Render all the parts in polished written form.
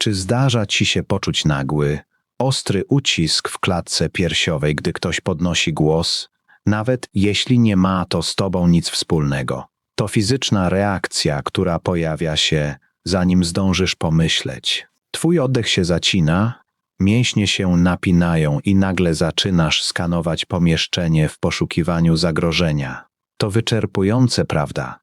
Czy zdarza ci się poczuć nagły, ostry ucisk w klatce piersiowej, gdy ktoś podnosi głos, nawet jeśli nie ma to z tobą nic wspólnego? To fizyczna reakcja, która pojawia się, zanim zdążysz pomyśleć. Twój oddech się zacina, mięśnie się napinają i nagle zaczynasz skanować pomieszczenie w poszukiwaniu zagrożenia. To wyczerpujące, prawda?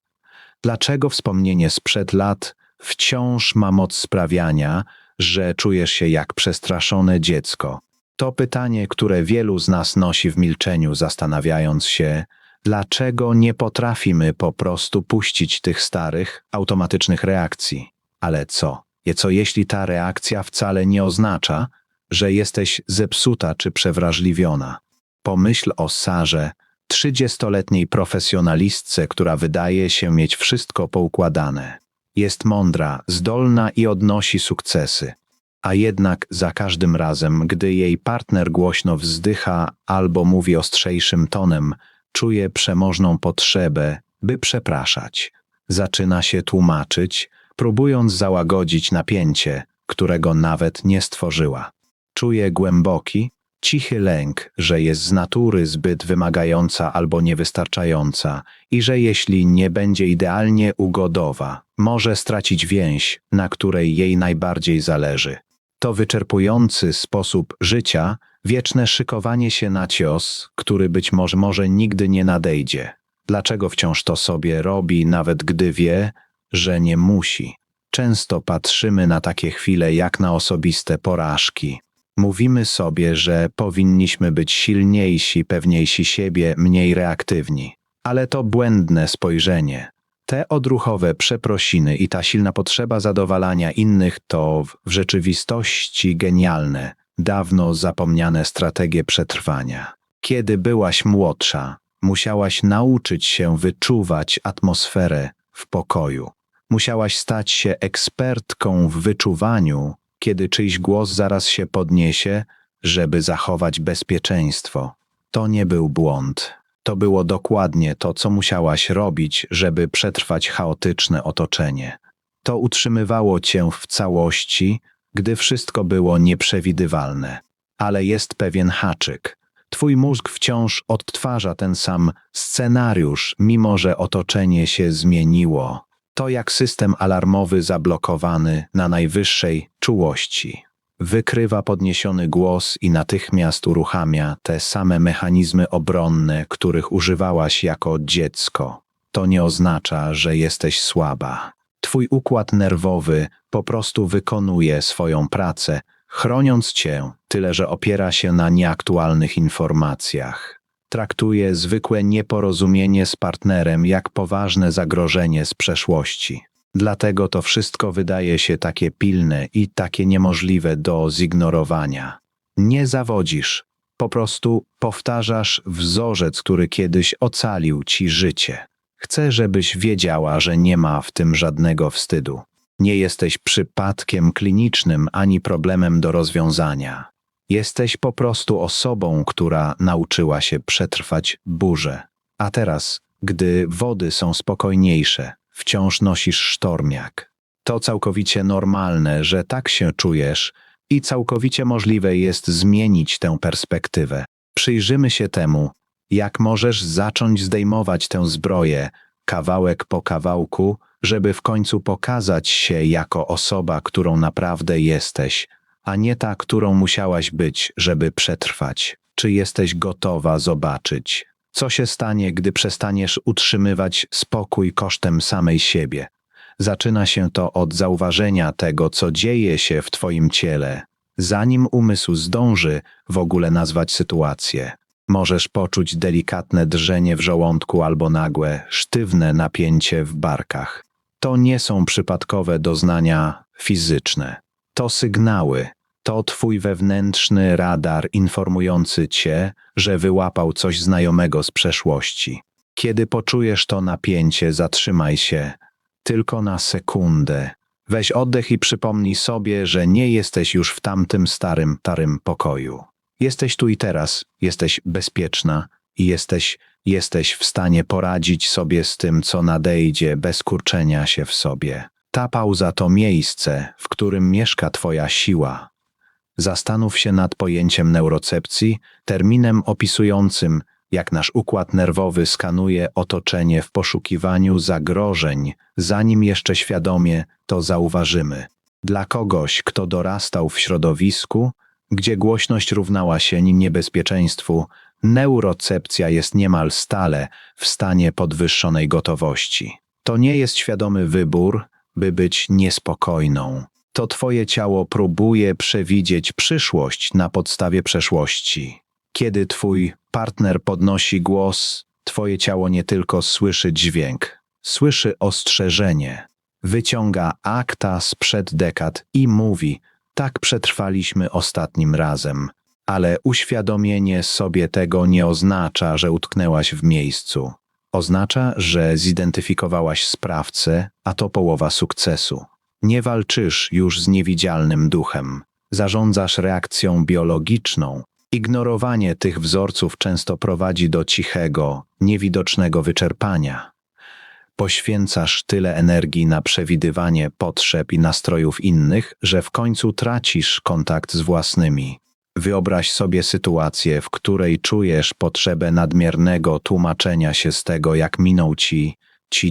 Dlaczego wspomnienie sprzed lat wciąż ma moc sprawiania, że czujesz się jak przestraszone dziecko? To pytanie, które wielu z nas nosi w milczeniu, zastanawiając się, dlaczego nie potrafimy po prostu puścić tych starych, automatycznych reakcji. Ale co jeśli ta reakcja wcale nie oznacza, że jesteś zepsuta czy przewrażliwiona? Pomyśl o Sarze, 30-letniej profesjonalistce, która wydaje się mieć wszystko poukładane. Jest mądra, zdolna i odnosi sukcesy. A jednak za każdym razem, gdy jej partner głośno wzdycha albo mówi ostrzejszym tonem, czuje przemożną potrzebę, by przepraszać. Zaczyna się tłumaczyć, próbując załagodzić napięcie, którego nawet nie stworzyła. Czuje głęboki, cichy lęk, że jest z natury zbyt wymagająca albo niewystarczająca i że jeśli nie będzie idealnie ugodowa, może stracić więź, na której jej najbardziej zależy. To wyczerpujący sposób życia, wieczne szykowanie się na cios, który być może nigdy nie nadejdzie. Dlaczego wciąż to sobie robi, nawet gdy wie, że nie musi? Często patrzymy na takie chwile jak na osobiste porażki. Mówimy sobie, że powinniśmy być silniejsi, pewniejsi siebie, mniej reaktywni. Ale to błędne spojrzenie. Te odruchowe przeprosiny i ta silna potrzeba zadowalania innych to w rzeczywistości genialne, dawno zapomniane strategie przetrwania. Kiedy byłaś młodsza, musiałaś nauczyć się wyczuwać atmosferę w pokoju. Musiałaś stać się ekspertką w wyczuwaniu, kiedy czyjś głos zaraz się podniesie, żeby zachować bezpieczeństwo. To nie był błąd. To było dokładnie to, co musiałaś robić, żeby przetrwać chaotyczne otoczenie. To utrzymywało cię w całości, gdy wszystko było nieprzewidywalne. Ale jest pewien haczyk. Twój mózg wciąż odtwarza ten sam scenariusz, mimo że otoczenie się zmieniło. To jak system alarmowy zablokowany na najwyższej czułości. Wykrywa podniesiony głos i natychmiast uruchamia te same mechanizmy obronne, których używałaś jako dziecko. To nie oznacza, że jesteś słaba. Twój układ nerwowy po prostu wykonuje swoją pracę, chroniąc cię, tyle że opiera się na nieaktualnych informacjach. Traktuje zwykłe nieporozumienie z partnerem jak poważne zagrożenie z przeszłości. Dlatego to wszystko wydaje się takie pilne i takie niemożliwe do zignorowania. Nie zawodzisz, po prostu powtarzasz wzorzec, który kiedyś ocalił ci życie. Chcę, żebyś wiedziała, że nie ma w tym żadnego wstydu. Nie jesteś przypadkiem klinicznym ani problemem do rozwiązania. Jesteś po prostu osobą, która nauczyła się przetrwać burzę. A teraz, gdy wody są spokojniejsze, wciąż nosisz sztormiak. To całkowicie normalne, że tak się czujesz i całkowicie możliwe jest zmienić tę perspektywę. Przyjrzymy się temu, jak możesz zacząć zdejmować tę zbroję, kawałek po kawałku, żeby w końcu pokazać się jako osoba, którą naprawdę jesteś, a nie ta, którą musiałaś być, żeby przetrwać. Czy jesteś gotowa zobaczyć, co się stanie, gdy przestaniesz utrzymywać spokój kosztem samej siebie? Zaczyna się to od zauważenia tego, co dzieje się w twoim ciele, zanim umysł zdąży w ogóle nazwać sytuację. Możesz poczuć delikatne drżenie w żołądku albo nagłe, sztywne napięcie w barkach. To nie są przypadkowe doznania fizyczne. To sygnały. To twój wewnętrzny radar informujący cię, że wyłapał coś znajomego z przeszłości. Kiedy poczujesz to napięcie, zatrzymaj się. Tylko na sekundę. Weź oddech i przypomnij sobie, że nie jesteś już w tamtym starym pokoju. Jesteś tu i teraz, jesteś bezpieczna i jesteś w stanie poradzić sobie z tym, co nadejdzie, bez kurczenia się w sobie. Ta pauza to miejsce, w którym mieszka twoja siła. Zastanów się nad pojęciem neurocepcji, terminem opisującym, jak nasz układ nerwowy skanuje otoczenie w poszukiwaniu zagrożeń, zanim jeszcze świadomie to zauważymy. Dla kogoś, kto dorastał w środowisku, gdzie głośność równała się niebezpieczeństwu, neurocepcja jest niemal stale w stanie podwyższonej gotowości. To nie jest świadomy wybór, by być niespokojną. To twoje ciało próbuje przewidzieć przyszłość na podstawie przeszłości. Kiedy twój partner podnosi głos, twoje ciało nie tylko słyszy dźwięk, słyszy ostrzeżenie. Wyciąga akta sprzed dekad i mówi: tak przetrwaliśmy ostatnim razem. Ale uświadomienie sobie tego nie oznacza, że utknęłaś w miejscu. Oznacza, że zidentyfikowałaś sprawcę, a to połowa sukcesu. Nie walczysz już z niewidzialnym duchem. Zarządzasz reakcją biologiczną. Ignorowanie tych wzorców często prowadzi do cichego, niewidocznego wyczerpania. Poświęcasz tyle energii na przewidywanie potrzeb i nastrojów innych, że w końcu tracisz kontakt z własnymi. Wyobraź sobie sytuację, w której czujesz potrzebę nadmiernego tłumaczenia się z tego, jak minął ci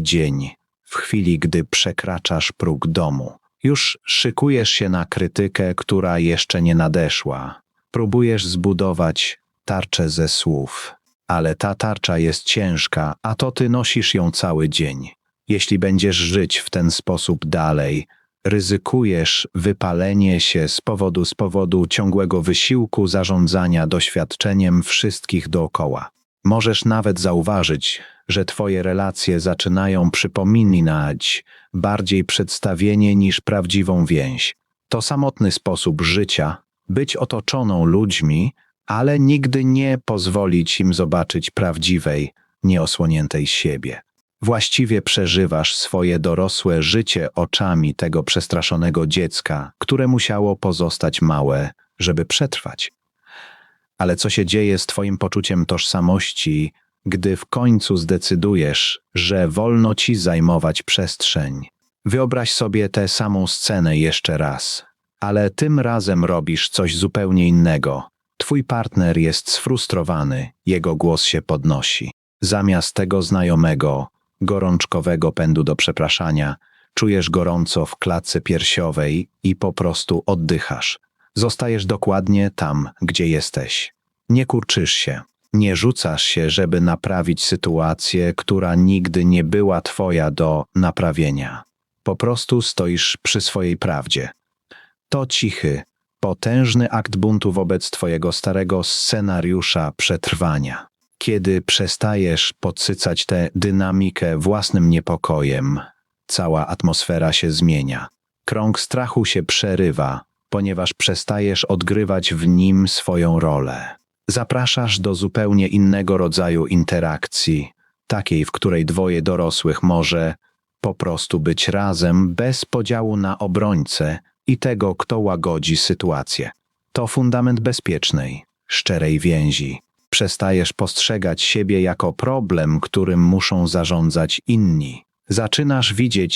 dzień, w chwili, gdy przekraczasz próg domu. Już szykujesz się na krytykę, która jeszcze nie nadeszła. Próbujesz zbudować tarczę ze słów, ale ta tarcza jest ciężka, a to ty nosisz ją cały dzień. Jeśli będziesz żyć w ten sposób dalej, ryzykujesz wypalenie się z powodu ciągłego wysiłku zarządzania doświadczeniem wszystkich dookoła. Możesz nawet zauważyć, że twoje relacje zaczynają przypominać bardziej przedstawienie niż prawdziwą więź. To samotny sposób życia, być otoczoną ludźmi, ale nigdy nie pozwolić im zobaczyć prawdziwej, nieosłoniętej siebie. Właściwie przeżywasz swoje dorosłe życie oczami tego przestraszonego dziecka, które musiało pozostać małe, żeby przetrwać. Ale co się dzieje z twoim poczuciem tożsamości, gdy w końcu zdecydujesz, że wolno ci zajmować przestrzeń? Wyobraź sobie tę samą scenę jeszcze raz, ale tym razem robisz coś zupełnie innego. Twój partner jest sfrustrowany, jego głos się podnosi. Zamiast tego znajomego, gorączkowego pędu do przepraszania, czujesz gorąco w klatce piersiowej i po prostu oddychasz. Zostajesz dokładnie tam, gdzie jesteś. Nie kurczysz się, nie rzucasz się, żeby naprawić sytuację, która nigdy nie była twoja do naprawienia. Po prostu stoisz przy swojej prawdzie. To cichy, potężny akt buntu wobec twojego starego scenariusza przetrwania. Kiedy przestajesz podsycać tę dynamikę własnym niepokojem, cała atmosfera się zmienia. Krąg strachu się przerywa, ponieważ przestajesz odgrywać w nim swoją rolę. Zapraszasz do zupełnie innego rodzaju interakcji, takiej, w której dwoje dorosłych może po prostu być razem bez podziału na obrońcę i tego, kto łagodzi sytuację. To fundament bezpiecznej, szczerej więzi. Przestajesz postrzegać siebie jako problem, którym muszą zarządzać inni. Zaczynasz widzieć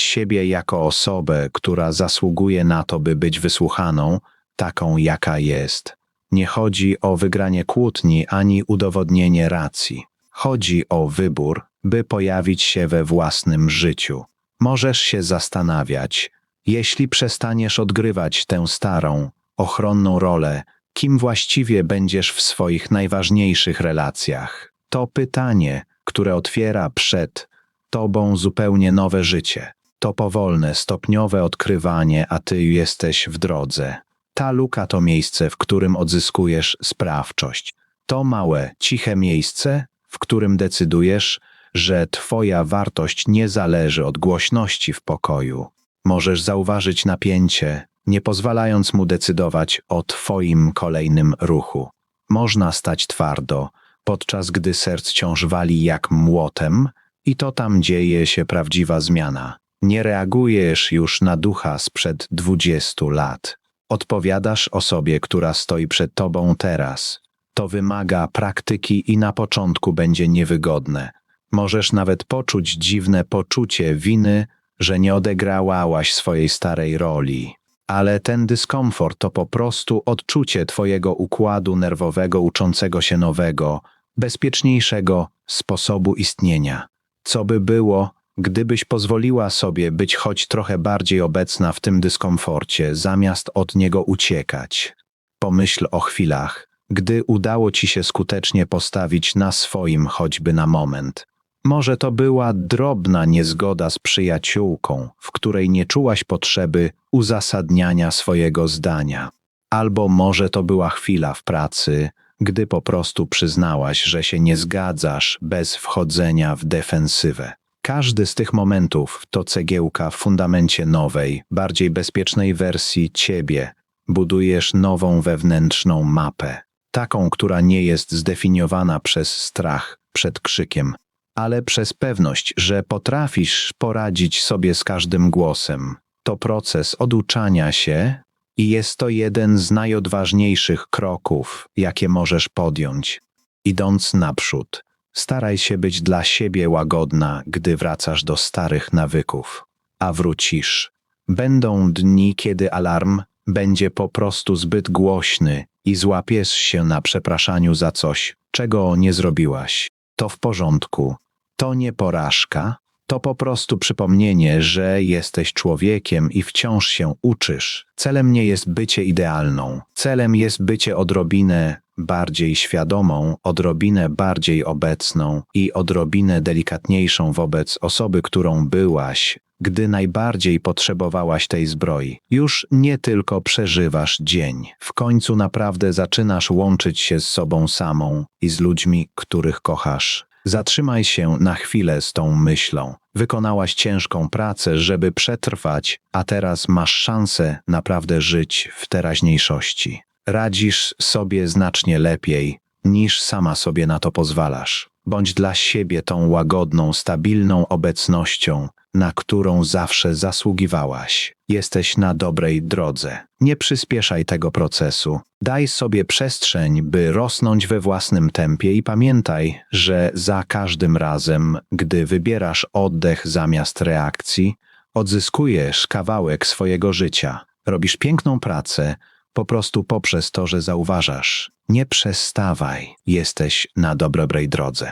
siebie jako osobę, która zasługuje na to, by być wysłuchaną, taką jaka jest. Nie chodzi o wygranie kłótni ani udowodnienie racji. Chodzi o wybór, by pojawić się we własnym życiu. Możesz się zastanawiać, jeśli przestaniesz odgrywać tę starą, ochronną rolę, kim właściwie będziesz w swoich najważniejszych relacjach? To pytanie, które otwiera przed tobą zupełnie nowe życie. To powolne, stopniowe odkrywanie, a ty jesteś w drodze. Ta luka to miejsce, w którym odzyskujesz sprawczość. To małe, ciche miejsce, w którym decydujesz, że twoja wartość nie zależy od głośności w pokoju. Możesz zauważyć napięcie, nie pozwalając mu decydować o twoim kolejnym ruchu. Można stać twardo, podczas gdy serce wciąż wali jak młotem i to tam dzieje się prawdziwa zmiana. Nie reagujesz już na ducha sprzed 20 lat. Odpowiadasz osobie, która stoi przed tobą teraz. To wymaga praktyki i na początku będzie niewygodne. Możesz nawet poczuć dziwne poczucie winy że nie odegrałaś swojej starej roli. Ale ten dyskomfort to po prostu odczucie twojego układu nerwowego uczącego się nowego, bezpieczniejszego sposobu istnienia. Co by było, gdybyś pozwoliła sobie być choć trochę bardziej obecna w tym dyskomforcie, zamiast od niego uciekać? Pomyśl o chwilach, gdy udało ci się skutecznie postawić na swoim choćby na moment. Może to była drobna niezgoda z przyjaciółką, w której nie czułaś potrzeby uzasadniania swojego zdania. Albo może to była chwila w pracy, gdy po prostu przyznałaś, że się nie zgadzasz bez wchodzenia w defensywę. Każdy z tych momentów to cegiełka w fundamencie nowej, bardziej bezpiecznej wersji ciebie. Budujesz nową wewnętrzną mapę. Taką, która nie jest zdefiniowana przez strach przed krzykiem, ale przez pewność, że potrafisz poradzić sobie z każdym głosem. To proces oduczania się i jest to jeden z najodważniejszych kroków, jakie możesz podjąć. Idąc naprzód, staraj się być dla siebie łagodna, gdy wracasz do starych nawyków. A wrócisz. Będą dni, kiedy alarm będzie po prostu zbyt głośny i złapiesz się na przepraszaniu za coś, czego nie zrobiłaś. To w porządku. To nie porażka, to po prostu przypomnienie, że jesteś człowiekiem i wciąż się uczysz. Celem nie jest bycie idealną. Celem jest bycie odrobinę bardziej świadomą, odrobinę bardziej obecną i odrobinę delikatniejszą wobec osoby, którą byłaś, gdy najbardziej potrzebowałaś tej zbroi. Już nie tylko przeżywasz dzień. W końcu naprawdę zaczynasz łączyć się z sobą samą i z ludźmi, których kochasz. Zatrzymaj się na chwilę z tą myślą. Wykonałaś ciężką pracę, żeby przetrwać, a teraz masz szansę naprawdę żyć w teraźniejszości. Radzisz sobie znacznie lepiej, niż sama sobie na to pozwalasz. Bądź dla siebie tą łagodną, stabilną obecnością, na którą zawsze zasługiwałaś. Jesteś na dobrej drodze. Nie przyspieszaj tego procesu. Daj sobie przestrzeń, by rosnąć we własnym tempie i pamiętaj, że za każdym razem, gdy wybierasz oddech zamiast reakcji, odzyskujesz kawałek swojego życia. Robisz piękną pracę, po prostu poprzez to, że zauważasz. Nie przestawaj, jesteś na dobrej drodze.